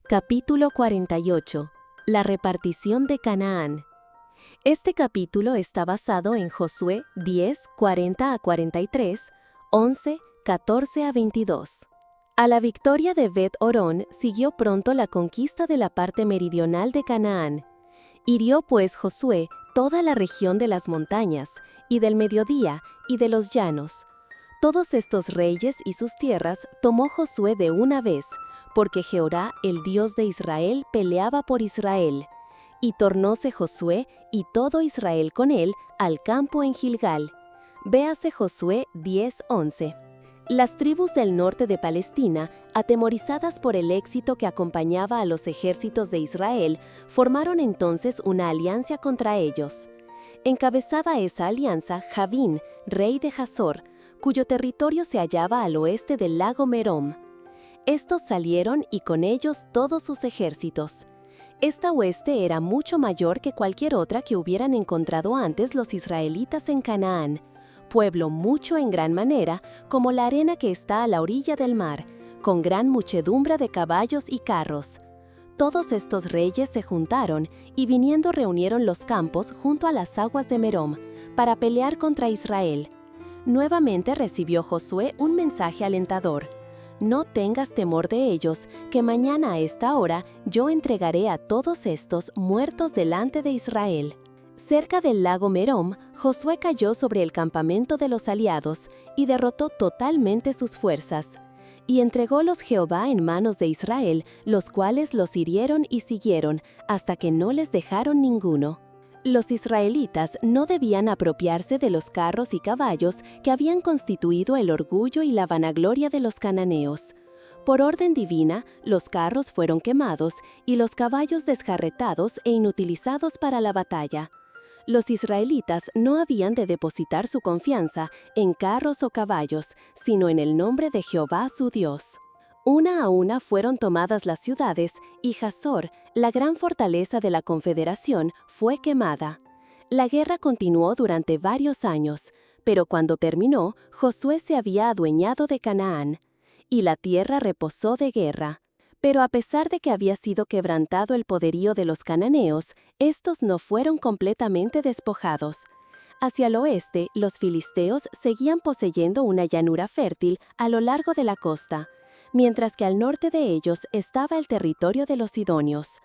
Capítulo 48. La repartición de Canaán. Este capítulo está basado en Josué 10, 40 a 43, 11, 14 a 22. A la victoria de Bet-Horón siguió pronto la conquista de la parte meridional de Canaán. Hirió pues Josué toda la región de las montañas, y del mediodía, y de los llanos. Todos estos reyes y sus tierras tomó Josué de una vez, porque Jehová, el Dios de Israel, peleaba por Israel. Y tornóse Josué y todo Israel con él al campo en Gilgal. Véase Josué 10:11. Las tribus del norte de Palestina, atemorizadas por el éxito que acompañaba a los ejércitos de Israel, formaron entonces una alianza contra ellos. Encabezaba esa alianza Javín, rey de Hazor, cuyo territorio se hallaba al oeste del lago Merom. Estos salieron y con ellos todos sus ejércitos. Esta hueste era mucho mayor que cualquier otra que hubieran encontrado antes los israelitas en Canaán, pueblo mucho en gran manera, como la arena que está a la orilla del mar, con gran muchedumbre de caballos y carros. Todos estos reyes se juntaron y viniendo reunieron los campos junto a las aguas de Merom, para pelear contra Israel. Nuevamente recibió Josué un mensaje alentador. No tengas temor de ellos, que mañana a esta hora yo entregaré a todos estos muertos delante de Israel. Cerca del lago Merom, Josué cayó sobre el campamento de los aliados y derrotó totalmente sus fuerzas. Y entrególos Jehová en manos de Israel, los cuales los hirieron y siguieron, hasta que no les dejaron ninguno. Los israelitas no debían apropiarse de los carros y caballos que habían constituido el orgullo y la vanagloria de los cananeos. Por orden divina, los carros fueron quemados y los caballos desjarretados e inutilizados para la batalla. Los israelitas no habían de depositar su confianza en carros o caballos, sino en el nombre de Jehová su Dios. Una a una fueron tomadas las ciudades, y Hazor, la gran fortaleza de la confederación, fue quemada. La guerra continuó durante varios años, pero cuando terminó, Josué se había adueñado de Canaán, y la tierra reposó de guerra. Pero a pesar de que había sido quebrantado el poderío de los cananeos, estos no fueron completamente despojados. Hacia el oeste, los filisteos seguían poseyendo una llanura fértil a lo largo de la costa, mientras que al norte de ellos estaba el territorio de los sidonios.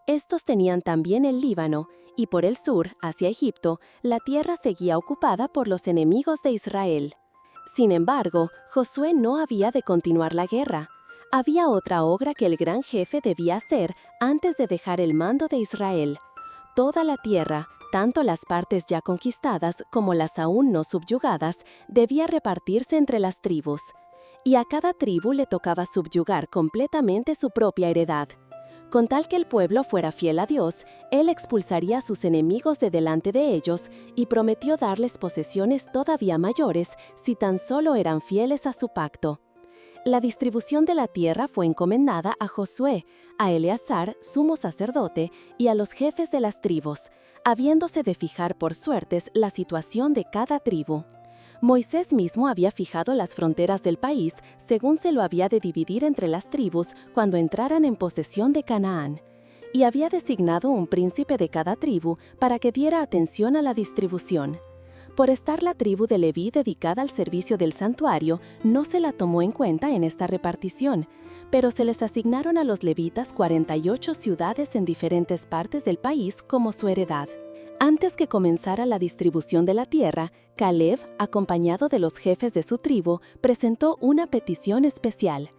Estos tenían también el Líbano, y por el sur, hacia Egipto, la tierra seguía ocupada por los enemigos de Israel. Sin embargo, Josué no había de continuar la guerra. Había otra obra que el gran jefe debía hacer antes de dejar el mando de Israel. Toda la tierra, tanto las partes ya conquistadas como las aún no subyugadas, debía repartirse entre las tribus. Y a cada tribu le tocaba subyugar completamente su propia heredad. Con tal que el pueblo fuera fiel a Dios, Él expulsaría a sus enemigos de delante de ellos y prometió darles posesiones todavía mayores si tan solo eran fieles a su pacto. La distribución de la tierra fue encomendada a Josué, a Eleazar, sumo sacerdote, y a los jefes de las tribus, habiéndose de fijar por suertes la situación de cada tribu. Moisés mismo había fijado las fronteras del país según se lo había de dividir entre las tribus cuando entraran en posesión de Canaán, y había designado un príncipe de cada tribu para que diera atención a la distribución. Por estar la tribu de Leví dedicada al servicio del santuario, no se la tomó en cuenta en esta repartición, pero se les asignaron a los levitas 48 ciudades en diferentes partes del país como su heredad. Antes que comenzara la distribución de la tierra, Caleb, acompañado de los jefes de su tribu, presentó una petición especial.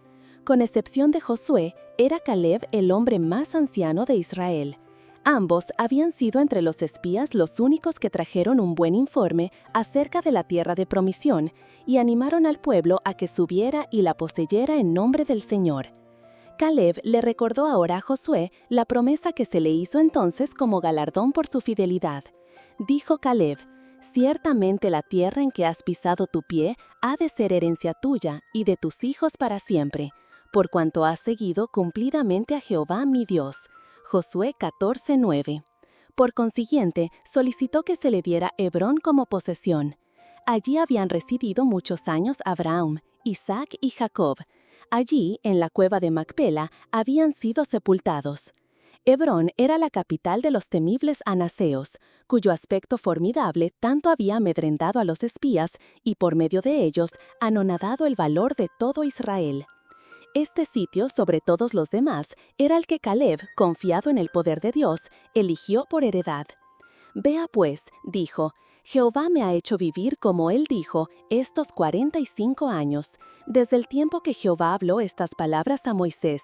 Con excepción de Josué, era Caleb el hombre más anciano de Israel. Ambos habían sido entre los espías los únicos que trajeron un buen informe acerca de la tierra de promisión y animaron al pueblo a que subiera y la poseyera en nombre del Señor. Caleb le recordó ahora a Josué la promesa que se le hizo entonces como galardón por su fidelidad. Dijo Caleb: «Ciertamente la tierra en que has pisado tu pie ha de ser herencia tuya y de tus hijos para siempre, por cuanto has seguido cumplidamente a Jehová mi Dios». Josué 14:9. Por consiguiente, solicitó que se le diera Hebrón como posesión. Allí habían residido muchos años Abraham, Isaac y Jacob. Allí, en la cueva de Macpela, habían sido sepultados. Hebrón era la capital de los temibles anaseos, cuyo aspecto formidable tanto había amedrentado a los espías y por medio de ellos anonadado el valor de todo Israel. Este sitio, sobre todos los demás, era el que Caleb, confiado en el poder de Dios, eligió por heredad. Vea pues, dijo, Jehová me ha hecho vivir como él dijo estos 45 años, desde el tiempo que Jehová habló estas palabras a Moisés.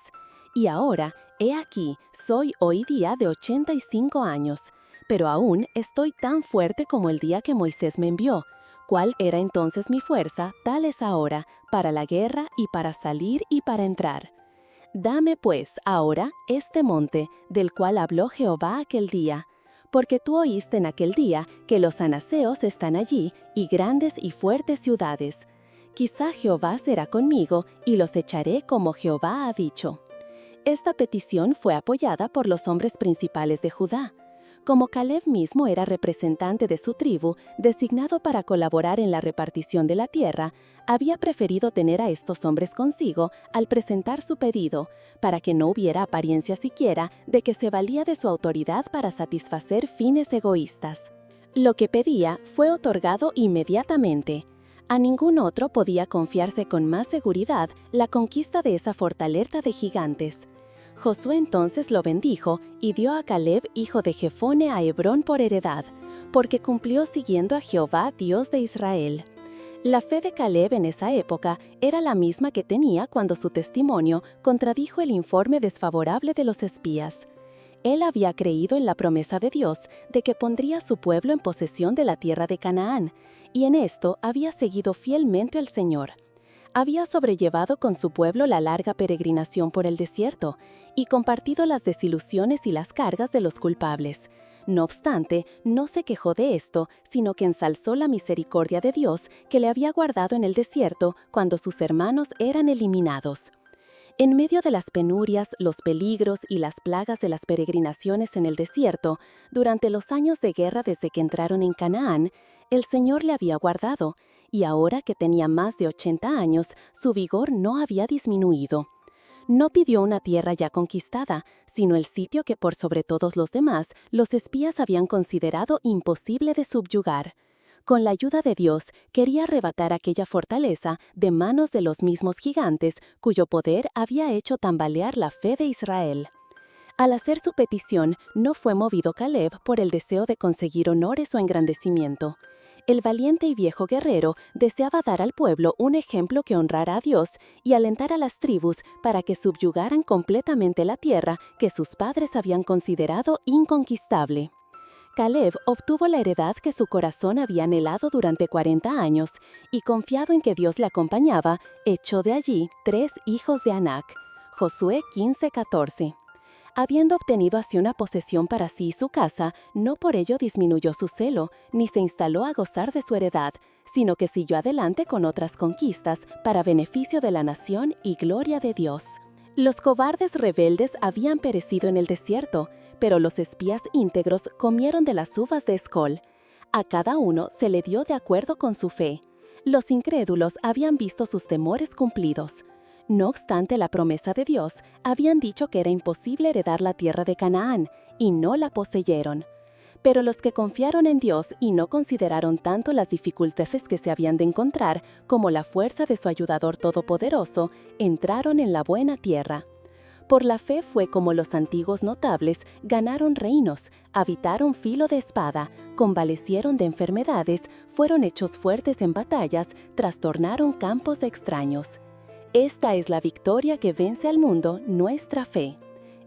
Y ahora, he aquí, soy hoy día de 85 años, pero aún estoy tan fuerte como el día que Moisés me envió. ¿Cuál era entonces mi fuerza? Tal es ahora, para la guerra y para salir y para entrar. Dame pues, ahora, este monte, del cual habló Jehová aquel día, porque tú oíste en aquel día que los anaseos están allí, y grandes y fuertes ciudades. Quizá Jehová será conmigo, y los echaré como Jehová ha dicho. Esta petición fue apoyada por los hombres principales de Judá. Como Caleb mismo era representante de su tribu, designado para colaborar en la repartición de la tierra, había preferido tener a estos hombres consigo al presentar su pedido, para que no hubiera apariencia siquiera de que se valía de su autoridad para satisfacer fines egoístas. Lo que pedía fue otorgado inmediatamente. A ningún otro podía confiarse con más seguridad la conquista de esa fortaleza de gigantes. Josué entonces lo bendijo y dio a Caleb, hijo de Jefone, a Hebrón por heredad, porque cumplió siguiendo a Jehová, Dios de Israel. La fe de Caleb en esa época era la misma que tenía cuando su testimonio contradijo el informe desfavorable de los espías. Él había creído en la promesa de Dios de que pondría a su pueblo en posesión de la tierra de Canaán, y en esto había seguido fielmente al Señor. Había sobrellevado con su pueblo la larga peregrinación por el desierto y compartido las desilusiones y las cargas de los culpables. No obstante, no se quejó de esto, sino que ensalzó la misericordia de Dios que le había guardado en el desierto cuando sus hermanos eran eliminados. En medio de las penurias, los peligros y las plagas de las peregrinaciones en el desierto, durante los años de guerra desde que entraron en Canaán, el Señor le había guardado, y ahora que tenía más de 80 años, su vigor no había disminuido. No pidió una tierra ya conquistada, sino el sitio que por sobre todos los demás los espías habían considerado imposible de subyugar. Con la ayuda de Dios, quería arrebatar aquella fortaleza de manos de los mismos gigantes cuyo poder había hecho tambalear la fe de Israel. Al hacer su petición, no fue movido Caleb por el deseo de conseguir honores o engrandecimiento. El valiente y viejo guerrero deseaba dar al pueblo un ejemplo que honrara a Dios y alentar a las tribus para que subyugaran completamente la tierra que sus padres habían considerado inconquistable. Caleb obtuvo la heredad que su corazón había anhelado durante 40 años y, confiado en que Dios le acompañaba, echó de allí 3 hijos de Anac. Josué 15:14. Habiendo obtenido así una posesión para sí y su casa, no por ello disminuyó su celo, ni se instaló a gozar de su heredad, sino que siguió adelante con otras conquistas para beneficio de la nación y gloria de Dios. Los cobardes rebeldes habían perecido en el desierto, pero los espías íntegros comieron de las uvas de Escol. A cada uno se le dio de acuerdo con su fe. Los incrédulos habían visto sus temores cumplidos. No obstante la promesa de Dios, habían dicho que era imposible heredar la tierra de Canaán, y no la poseyeron. Pero los que confiaron en Dios y no consideraron tanto las dificultades que se habían de encontrar como la fuerza de su ayudador todopoderoso, entraron en la buena tierra. Por la fe fue como los antiguos notables ganaron reinos, habitaron filo de espada, convalecieron de enfermedades, fueron hechos fuertes en batallas, trastornaron campos de extraños. Esta es la victoria que vence al mundo, nuestra fe.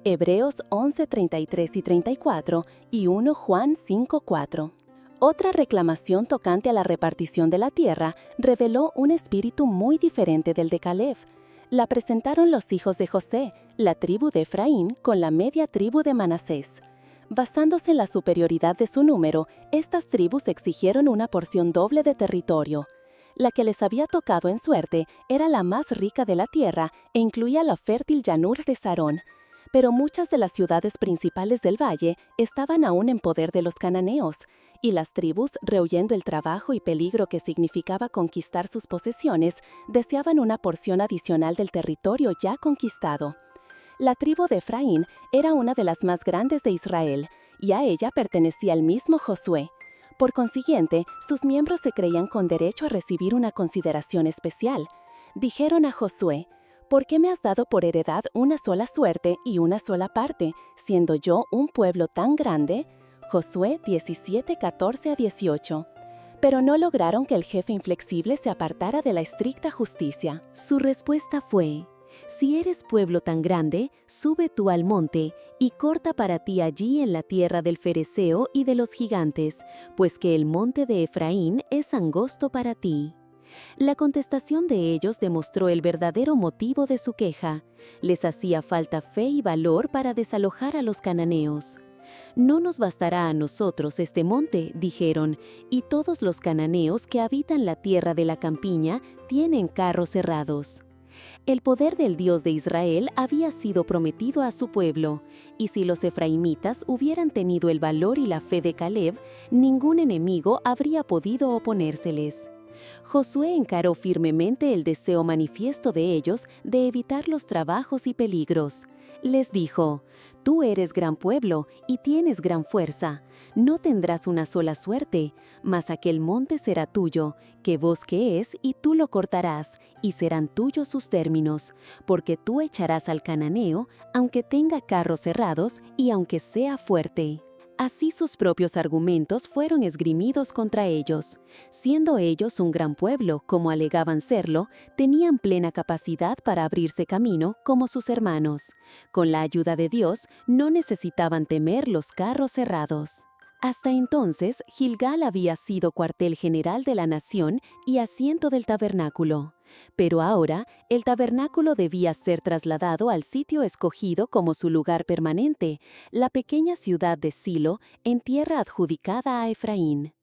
Hebreos 11:33 y 34 y 1 Juan 5:4. Otra reclamación tocante a la repartición de la tierra reveló un espíritu muy diferente del de Caleb. La presentaron los hijos de José, la tribu de Efraín con la media tribu de Manasés. Basándose en la superioridad de su número, estas tribus exigieron una porción doble de territorio. La que les había tocado en suerte era la más rica de la tierra e incluía la fértil llanura de Sarón. Pero muchas de las ciudades principales del valle estaban aún en poder de los cananeos, y las tribus, rehuyendo el trabajo y peligro que significaba conquistar sus posesiones, deseaban una porción adicional del territorio ya conquistado. La tribu de Efraín era una de las más grandes de Israel, y a ella pertenecía el mismo Josué. Por consiguiente, sus miembros se creían con derecho a recibir una consideración especial. Dijeron a Josué: ¿por qué me has dado por heredad una sola suerte y una sola parte, siendo yo un pueblo tan grande? Josué 17, 14 a 18. Pero no lograron que el jefe inflexible se apartara de la estricta justicia. Su respuesta fue: si eres pueblo tan grande, sube tú al monte y corta para ti allí en la tierra del Fereceo y de los gigantes, pues que el monte de Efraín es angosto para ti. La contestación de ellos demostró el verdadero motivo de su queja. Les hacía falta fe y valor para desalojar a los cananeos. No nos bastará a nosotros este monte, dijeron, y todos los cananeos que habitan la tierra de la campiña tienen carros cerrados. El poder del Dios de Israel había sido prometido a su pueblo, y si los efraimitas hubieran tenido el valor y la fe de Caleb, ningún enemigo habría podido oponérseles. Josué encaró firmemente el deseo manifiesto de ellos de evitar los trabajos y peligros. Les dijo: tú eres gran pueblo y tienes gran fuerza. No tendrás una sola suerte, mas aquel monte será tuyo, que bosque es, y tú lo cortarás, y serán tuyos sus términos, porque tú echarás al cananeo, aunque tenga carros cerrados y aunque sea fuerte. Así sus propios argumentos fueron esgrimidos contra ellos. Siendo ellos un gran pueblo, como alegaban serlo, tenían plena capacidad para abrirse camino como sus hermanos. Con la ayuda de Dios, no necesitaban temer los carros cerrados. Hasta entonces, Gilgal había sido cuartel general de la nación y asiento del tabernáculo. Pero ahora, el tabernáculo debía ser trasladado al sitio escogido como su lugar permanente, la pequeña ciudad de Silo, en tierra adjudicada a Efraín.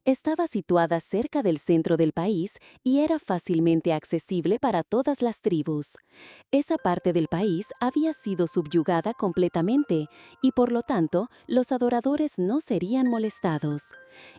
Estaba situada cerca del centro del país y era fácilmente accesible para todas las tribus. Esa parte del país había sido subyugada completamente y por lo tanto los adoradores no serían molestados.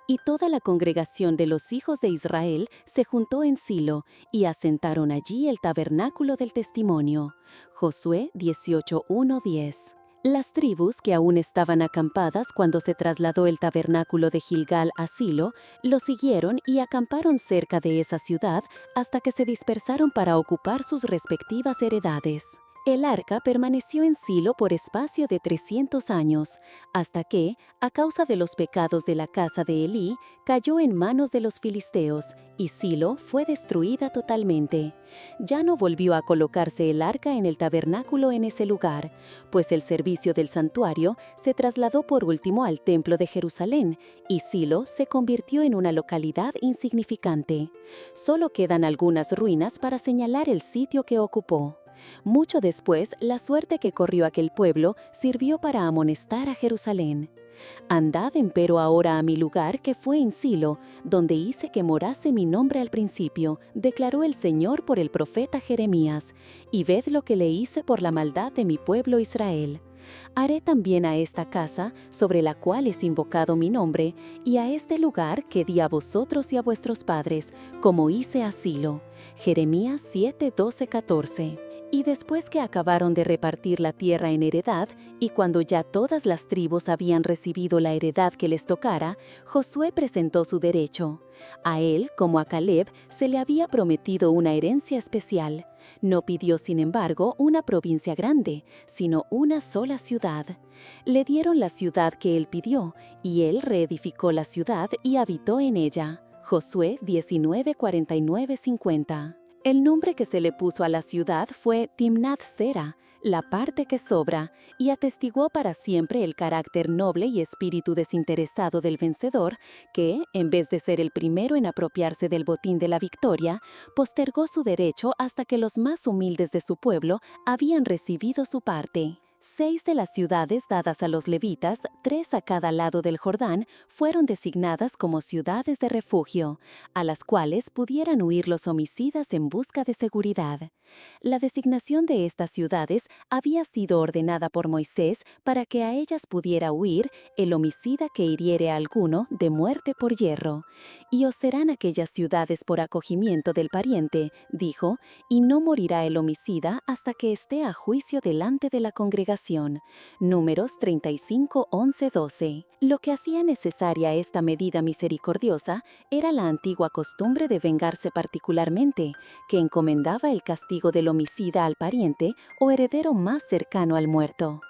Y toda la congregación de los hijos de Israel se juntó en Silo y asentaron allí el tabernáculo del testimonio. Josué 18:1-10. Las tribus que aún estaban acampadas cuando se trasladó el tabernáculo de Gilgal a Silo, lo siguieron y acamparon cerca de esa ciudad hasta que se dispersaron para ocupar sus respectivas heredades. El arca permaneció en Silo por espacio de 300 años, hasta que, a causa de los pecados de la casa de Elí, cayó en manos de los filisteos, y Silo fue destruida totalmente. Ya no volvió a colocarse el arca en el tabernáculo en ese lugar, pues el servicio del santuario se trasladó por último al templo de Jerusalén, y Silo se convirtió en una localidad insignificante. Solo quedan algunas ruinas para señalar el sitio que ocupó. Mucho después, la suerte que corrió aquel pueblo sirvió para amonestar a Jerusalén. Andad empero ahora a mi lugar que fue en Silo, donde hice que morase mi nombre al principio, declaró el Señor por el profeta Jeremías, y ved lo que le hice por la maldad de mi pueblo Israel. Haré también a esta casa, sobre la cual es invocado mi nombre, y a este lugar que di a vosotros y a vuestros padres, como hice a Silo. Jeremías 7:12-14. Y después que acabaron de repartir la tierra en heredad, y cuando ya todas las tribus habían recibido la heredad que les tocara, Josué presentó su derecho. A él, como a Caleb, se le había prometido una herencia especial. No pidió, sin embargo, una provincia grande, sino una sola ciudad. Le dieron la ciudad que él pidió, y él reedificó la ciudad y habitó en ella. Josué 19:49-50. El nombre que se le puso a la ciudad fue Timnath Sera, la parte que sobra, y atestiguó para siempre el carácter noble y espíritu desinteresado del vencedor, que, en vez de ser el primero en apropiarse del botín de la victoria, postergó su derecho hasta que los más humildes de su pueblo habían recibido su parte. 6 de las ciudades dadas a los levitas, 3 a cada lado del Jordán, fueron designadas como ciudades de refugio, a las cuales pudieran huir los homicidas en busca de seguridad. La designación de estas ciudades había sido ordenada por Moisés para que a ellas pudiera huir el homicida que hiriere a alguno de muerte por hierro. Y os serán aquellas ciudades por acogimiento del pariente, dijo, y no morirá el homicida hasta que esté a juicio delante de la congregación. Números 35, 11, 12. Lo que hacía necesaria esta medida misericordiosa era la antigua costumbre de vengarse particularmente, que encomendaba el castigo del homicida al pariente o heredero más cercano al muerto.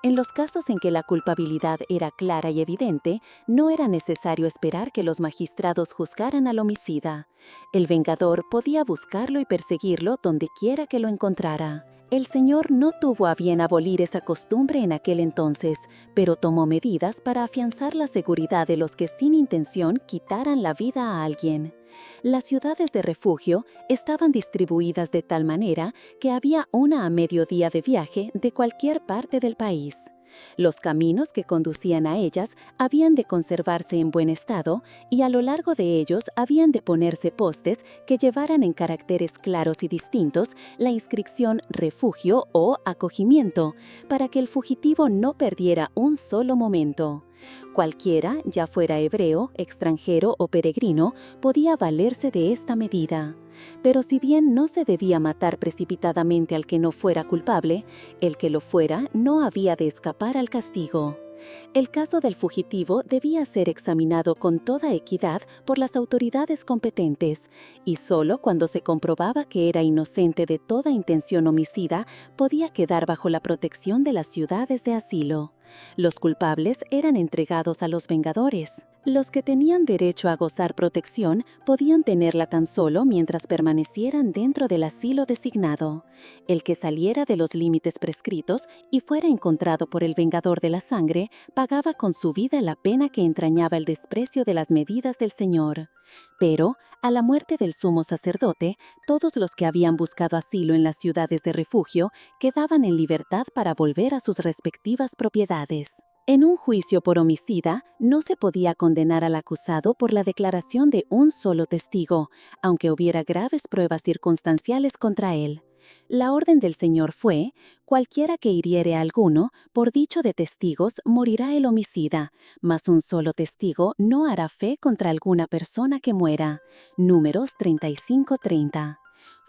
En los casos en que la culpabilidad era clara y evidente, no era necesario esperar que los magistrados juzgaran al homicida. El vengador podía buscarlo y perseguirlo donde quiera que lo encontrara. El Señor no tuvo a bien abolir esa costumbre en aquel entonces, pero tomó medidas para afianzar la seguridad de los que sin intención quitaran la vida a alguien. Las ciudades de refugio estaban distribuidas de tal manera que había una a mediodía de viaje de cualquier parte del país. Los caminos que conducían a ellas habían de conservarse en buen estado y a lo largo de ellos habían de ponerse postes que llevaran en caracteres claros y distintos la inscripción refugio o acogimiento, para que el fugitivo no perdiera un solo momento. Cualquiera, ya fuera hebreo, extranjero o peregrino, podía valerse de esta medida. Pero si bien no se debía matar precipitadamente al que no fuera culpable, el que lo fuera no había de escapar al castigo. El caso del fugitivo debía ser examinado con toda equidad por las autoridades competentes, y solo cuando se comprobaba que era inocente de toda intención homicida podía quedar bajo la protección de las ciudades de asilo. Los culpables eran entregados a los vengadores. Los que tenían derecho a gozar protección podían tenerla tan solo mientras permanecieran dentro del asilo designado. El que saliera de los límites prescritos y fuera encontrado por el vengador de la sangre pagaba con su vida la pena que entrañaba el desprecio de las medidas del Señor. Pero, a la muerte del sumo sacerdote, todos los que habían buscado asilo en las ciudades de refugio quedaban en libertad para volver a sus respectivas propiedades. En un juicio por homicida, no se podía condenar al acusado por la declaración de un solo testigo, aunque hubiera graves pruebas circunstanciales contra él. La orden del Señor fue: cualquiera que hiriere a alguno, por dicho de testigos, morirá el homicida, mas un solo testigo no hará fe contra alguna persona que muera. Números 35:30.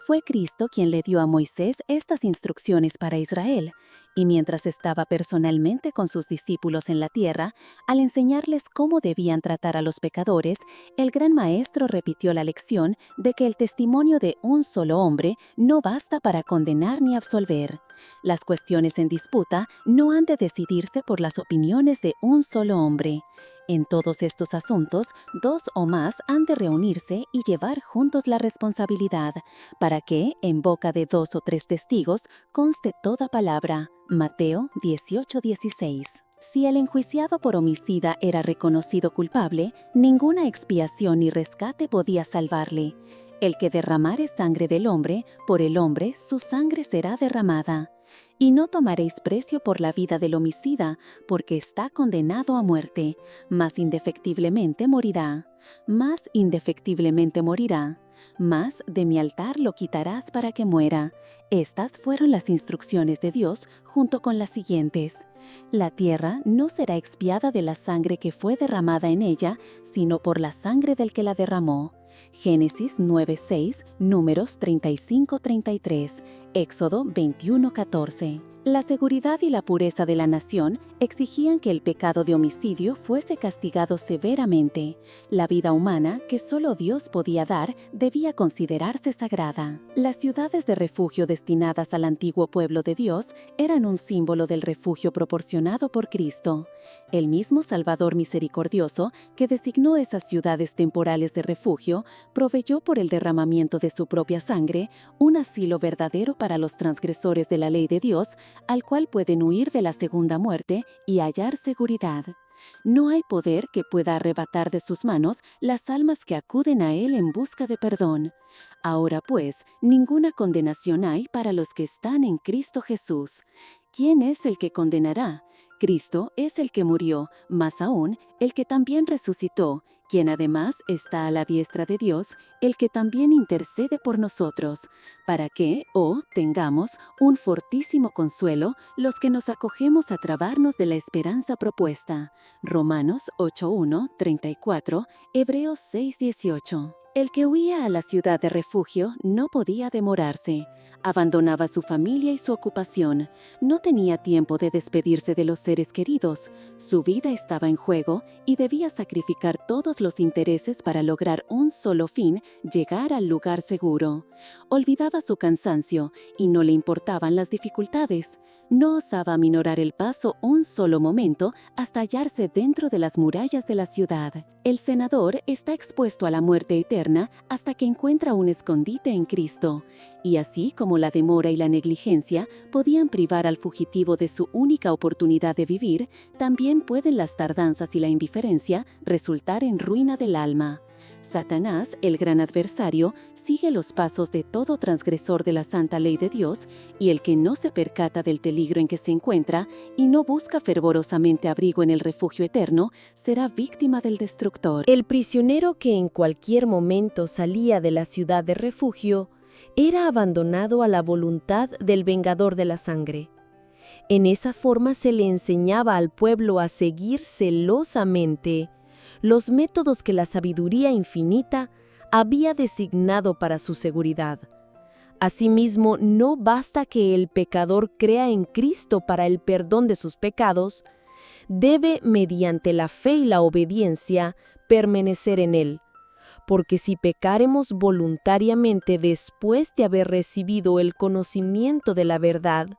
Fue Cristo quien le dio a Moisés estas instrucciones para Israel, y mientras estaba personalmente con sus discípulos en la tierra, al enseñarles cómo debían tratar a los pecadores, el gran maestro repitió la lección de que el testimonio de un solo hombre no basta para condenar ni absolver. Las cuestiones en disputa no han de decidirse por las opiniones de un solo hombre. En todos estos asuntos, dos o más han de reunirse y llevar juntos la responsabilidad, para que, en boca de dos o tres testigos, conste toda palabra. Mateo 18:16. Si el enjuiciado por homicida era reconocido culpable, ninguna expiación ni rescate podía salvarle. El que derramare sangre del hombre, por el hombre su sangre será derramada. Y no tomaréis precio por la vida del homicida, porque está condenado a muerte, mas indefectiblemente morirá. Mas indefectiblemente morirá. Mas de mi altar lo quitarás para que muera. Estas fueron las instrucciones de Dios, junto con las siguientes: la tierra no será expiada de la sangre que fue derramada en ella, sino por la sangre del que la derramó. Génesis 9:6, Números 35:33, Éxodo 21:14. La seguridad y la pureza de la nación exigían que el pecado de homicidio fuese castigado severamente. La vida humana, que solo Dios podía dar, debía considerarse sagrada. Las ciudades de refugio destinadas al antiguo pueblo de Dios eran un símbolo del refugio proporcionado por Cristo. El mismo Salvador misericordioso, que designó esas ciudades temporales de refugio, proveyó por el derramamiento de su propia sangre un asilo verdadero para los transgresores de la ley de Dios, al cual pueden huir de la segunda muerte y hallar seguridad. No hay poder que pueda arrebatar de sus manos las almas que acuden a Él en busca de perdón. Ahora pues, ninguna condenación hay para los que están en Cristo Jesús. ¿Quién es el que condenará? Cristo es el que murió, más aún, el que también resucitó, quien además está a la diestra de Dios, el que también intercede por nosotros, para que, tengamos un fortísimo consuelo los que nos acogemos a trabarnos de la esperanza propuesta. Romanos 8:1, 34, Hebreos 6:18. El que huía a la ciudad de refugio no podía demorarse. Abandonaba su familia y su ocupación. No tenía tiempo de despedirse de los seres queridos. Su vida estaba en juego y debía sacrificar todos los intereses para lograr un solo fin: llegar al lugar seguro. Olvidaba su cansancio y no le importaban las dificultades. No osaba aminorar el paso un solo momento hasta hallarse dentro de las murallas de la ciudad. El senador está expuesto a la muerte eterna hasta que encuentra un escondite en Cristo. Y así como la demora y la negligencia podían privar al fugitivo de su única oportunidad de vivir, también pueden las tardanzas y la indiferencia resultar en ruina del alma. Satanás, el gran adversario, sigue los pasos de todo transgresor de la santa ley de Dios, y el que no se percata del peligro en que se encuentra y no busca fervorosamente abrigo en el refugio eterno, será víctima del destructor. El prisionero que en cualquier momento salía de la ciudad de refugio era abandonado a la voluntad del vengador de la sangre. En esa forma se le enseñaba al pueblo a seguir celosamente los métodos que la sabiduría infinita había designado para su seguridad. Asimismo, no basta que el pecador crea en Cristo para el perdón de sus pecados, debe, mediante la fe y la obediencia, permanecer en él. Porque si pecáremos voluntariamente después de haber recibido el conocimiento de la verdad,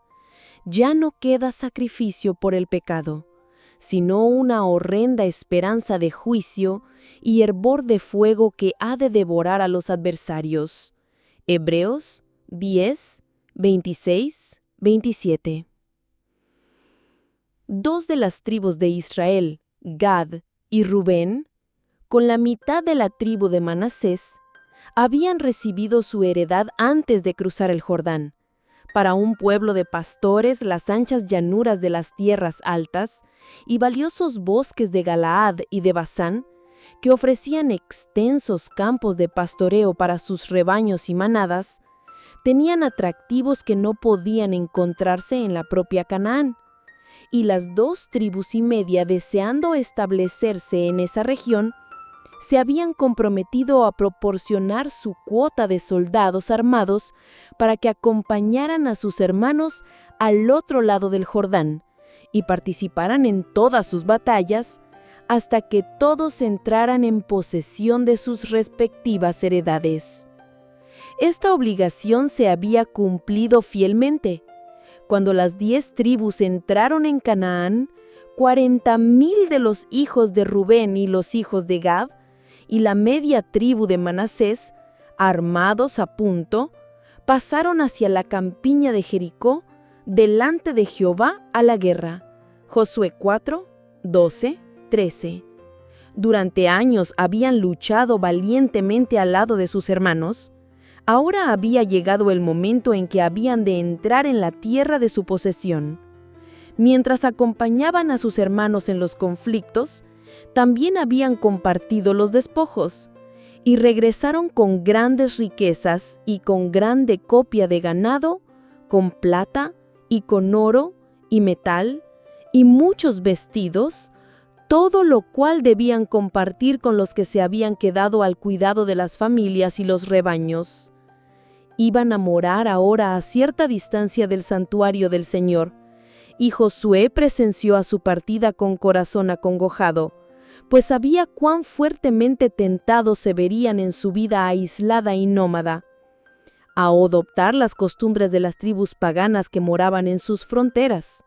ya no queda sacrificio por el pecado, sino una horrenda esperanza de juicio y hervor de fuego que ha de devorar a los adversarios. Hebreos 10, 26, 27. Dos de las tribus de Israel, Gad y Rubén, con la mitad de la tribu de Manasés, habían recibido su heredad antes de cruzar el Jordán. Para un pueblo de pastores, las anchas llanuras de las tierras altas y valiosos bosques de Galaad y de Basán, que ofrecían extensos campos de pastoreo para sus rebaños y manadas, tenían atractivos que no podían encontrarse en la propia Canaán. Y las 2 tribus y media, deseando establecerse en esa región, se habían comprometido a proporcionar su cuota de soldados armados para que acompañaran a sus hermanos al otro lado del Jordán y participaran en todas sus batallas hasta que todos entraran en posesión de sus respectivas heredades. Esta obligación se había cumplido fielmente. Cuando las 10 tribus entraron en Canaán, 40,000 de los hijos de Rubén y los hijos de Gad y la media tribu de Manasés, armados a punto, pasaron hacia la campiña de Jericó delante de Jehová a la guerra. Josué 4, 12, 13. Durante años habían luchado valientemente al lado de sus hermanos. Ahora había llegado el momento en que habían de entrar en la tierra de su posesión. Mientras acompañaban a sus hermanos en los conflictos, también habían compartido los despojos, y regresaron con grandes riquezas y con grande copia de ganado, con plata y con oro y metal, y muchos vestidos, todo lo cual debían compartir con los que se habían quedado al cuidado de las familias y los rebaños. Iban a morar ahora a cierta distancia del santuario del Señor, y Josué presenció a su partida con corazón acongojado, pues sabía cuán fuertemente tentados se verían en su vida aislada y nómada, a adoptar las costumbres de las tribus paganas que moraban en sus fronteras.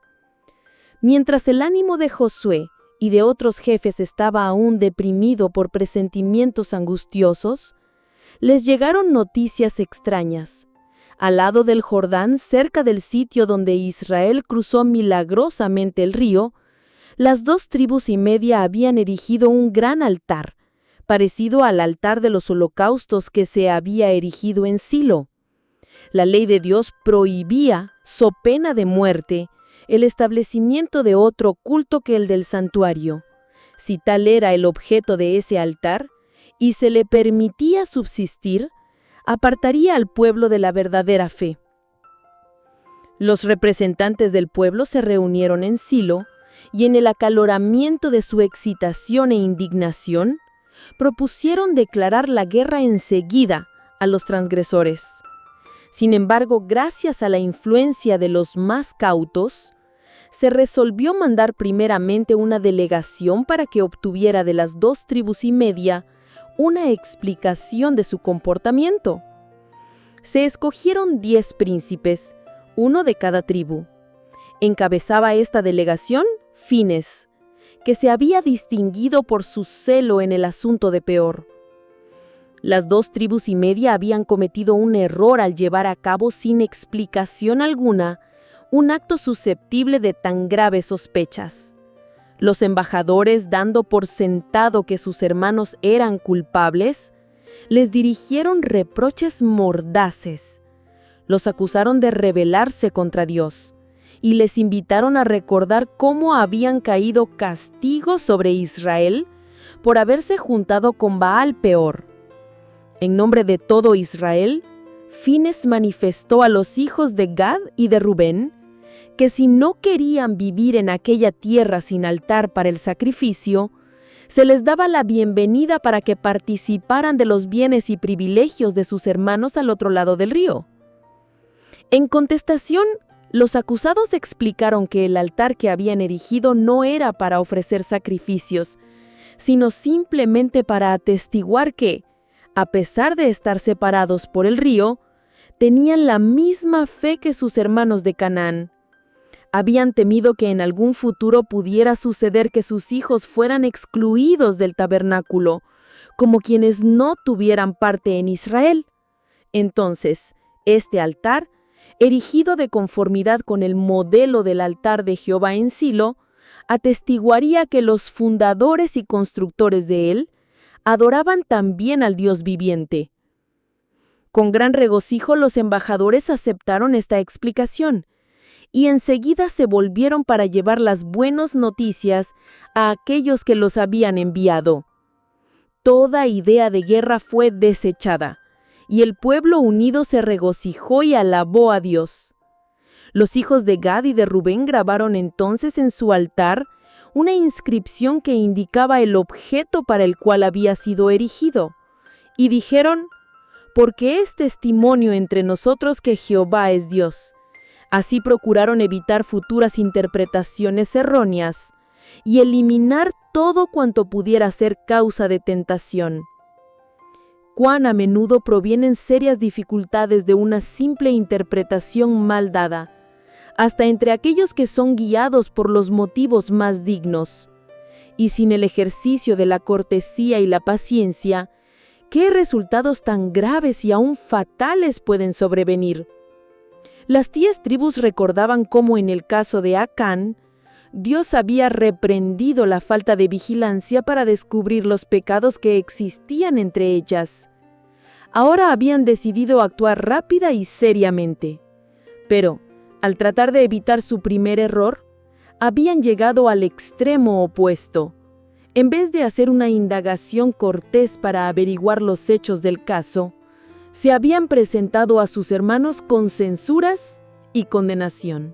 Mientras el ánimo de Josué y de otros jefes estaba aún deprimido por presentimientos angustiosos, les llegaron noticias extrañas. Al lado del Jordán, cerca del sitio donde Israel cruzó milagrosamente el río, las 2 tribus y media habían erigido un gran altar, parecido al altar de los holocaustos que se había erigido en Silo. La ley de Dios prohibía, so pena de muerte, el establecimiento de otro culto que el del santuario, si tal era el objeto de ese altar, y se le permitía subsistir, apartaría al pueblo de la verdadera fe. Los representantes del pueblo se reunieron en Silo, y en el acaloramiento de su excitación e indignación, propusieron declarar la guerra enseguida a los transgresores. Sin embargo, gracias a la influencia de los más cautos, se resolvió mandar primeramente una delegación para que obtuviera de las 2 tribus y media una explicación de su comportamiento. Se escogieron 10 príncipes, uno de cada tribu. Encabezaba esta delegación Fines, que se había distinguido por su celo en el asunto de Peor. Las 2 tribus y media habían cometido un error al llevar a cabo sin explicación alguna un acto susceptible de tan graves sospechas. Los embajadores, dando por sentado que sus hermanos eran culpables, les dirigieron reproches mordaces. Los acusaron de rebelarse contra Dios y les invitaron a recordar cómo habían caído castigos sobre Israel por haberse juntado con Baal Peor. En nombre de todo Israel, Fines manifestó a los hijos de Gad y de Rubén que si no querían vivir en aquella tierra sin altar para el sacrificio, se les daba la bienvenida para que participaran de los bienes y privilegios de sus hermanos al otro lado del río. En contestación, los acusados explicaron que el altar que habían erigido no era para ofrecer sacrificios, sino simplemente para atestiguar que, a pesar de estar separados por el río, tenían la misma fe que sus hermanos de Canaán. Habían temido que en algún futuro pudiera suceder que sus hijos fueran excluidos del tabernáculo, como quienes no tuvieran parte en Israel. Entonces, este altar, erigido de conformidad con el modelo del altar de Jehová en Silo, atestiguaría que los fundadores y constructores de él adoraban también al Dios viviente. Con gran regocijo los embajadores aceptaron esta explicación, y enseguida se volvieron para llevar las buenas noticias a aquellos que los habían enviado. Toda idea de guerra fue desechada, y el pueblo unido se regocijó y alabó a Dios. Los hijos de Gad y de Rubén grabaron entonces en su altar una inscripción que indicaba el objeto para el cual había sido erigido, y dijeron: «Porque es testimonio entre nosotros que Jehová es Dios». Así procuraron evitar futuras interpretaciones erróneas y eliminar todo cuanto pudiera ser causa de tentación. Cuán a menudo provienen serias dificultades de una simple interpretación mal dada, hasta entre aquellos que son guiados por los motivos más dignos. Y sin el ejercicio de la cortesía y la paciencia, ¿qué resultados tan graves y aún fatales pueden sobrevenir? Las 10 tribus recordaban cómo en el caso de Acán, Dios había reprendido la falta de vigilancia para descubrir los pecados que existían entre ellas. Ahora habían decidido actuar rápida y seriamente. Pero, al tratar de evitar su primer error, habían llegado al extremo opuesto. En vez de hacer una indagación cortés para averiguar los hechos del caso, se habían presentado a sus hermanos con censuras y condenación.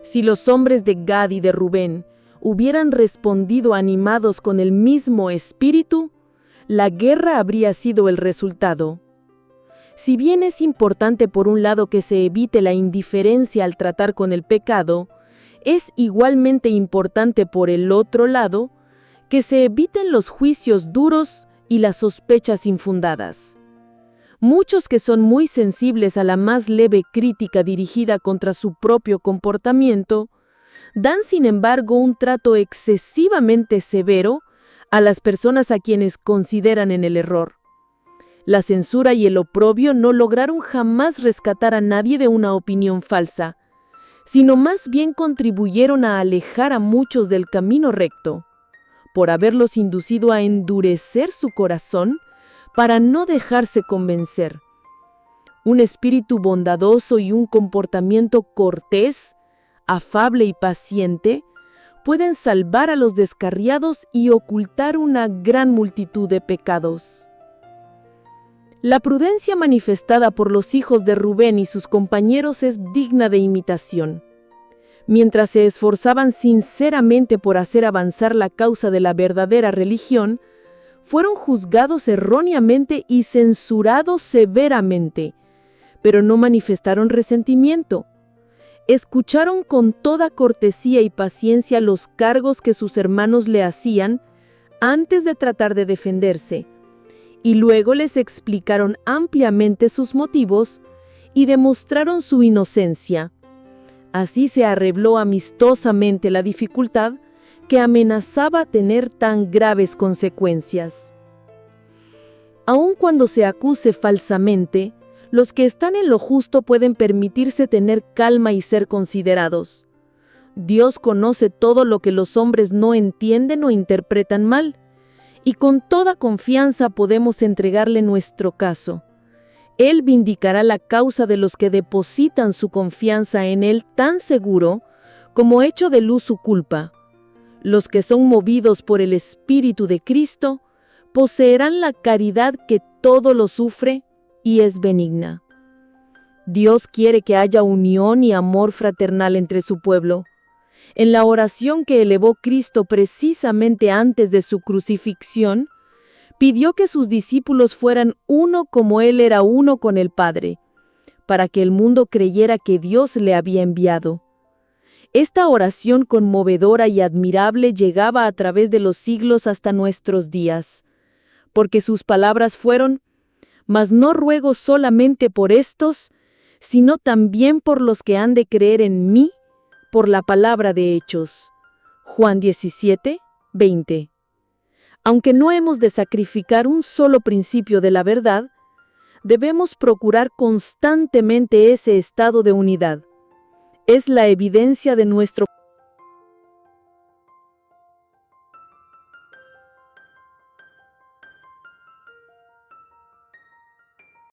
Si los hombres de Gad y de Rubén hubieran respondido animados con el mismo espíritu, la guerra habría sido el resultado. Si bien es importante por un lado que se evite la indiferencia al tratar con el pecado, es igualmente importante por el otro lado que se eviten los juicios duros y las sospechas infundadas. Muchos que son muy sensibles a la más leve crítica dirigida contra su propio comportamiento, dan sin embargo un trato excesivamente severo a las personas a quienes consideran en el error. La censura y el oprobio no lograron jamás rescatar a nadie de una opinión falsa, sino más bien contribuyeron a alejar a muchos del camino recto, por haberlos inducido a endurecer su corazón para no dejarse convencer. Un espíritu bondadoso y un comportamiento cortés afable y paciente, pueden salvar a los descarriados y ocultar una gran multitud de pecados. La prudencia manifestada por los hijos de Rubén y sus compañeros es digna de imitación. Mientras se esforzaban sinceramente por hacer avanzar la causa de la verdadera religión, fueron juzgados erróneamente y censurados severamente, pero no manifestaron resentimiento. Escucharon con toda cortesía y paciencia los cargos que sus hermanos le hacían antes de tratar de defenderse, y luego les explicaron ampliamente sus motivos y demostraron su inocencia. Así se arregló amistosamente la dificultad que amenazaba tener tan graves consecuencias. Aun cuando se acuse falsamente, los que están en lo justo pueden permitirse tener calma y ser considerados. Dios conoce todo lo que los hombres no entienden o interpretan mal, y con toda confianza podemos entregarle nuestro caso. Él vindicará la causa de los que depositan su confianza en Él tan seguro como hecho de luz su culpa. Los que son movidos por el Espíritu de Cristo poseerán la caridad que todo lo sufre y es benigna. Dios quiere que haya unión y amor fraternal entre su pueblo. En la oración que elevó Cristo precisamente antes de su crucifixión, pidió que sus discípulos fueran uno como Él era uno con el Padre, para que el mundo creyera que Dios le había enviado. Esta oración conmovedora y admirable llegaba a través de los siglos hasta nuestros días, porque sus palabras fueron: «Mas no ruego solamente por estos, sino también por los que han de creer en mí, por la palabra de hechos». Juan 17, 20. Aunque no hemos de sacrificar un solo principio de la verdad, debemos procurar constantemente ese estado de unidad. Es la evidencia de nuestro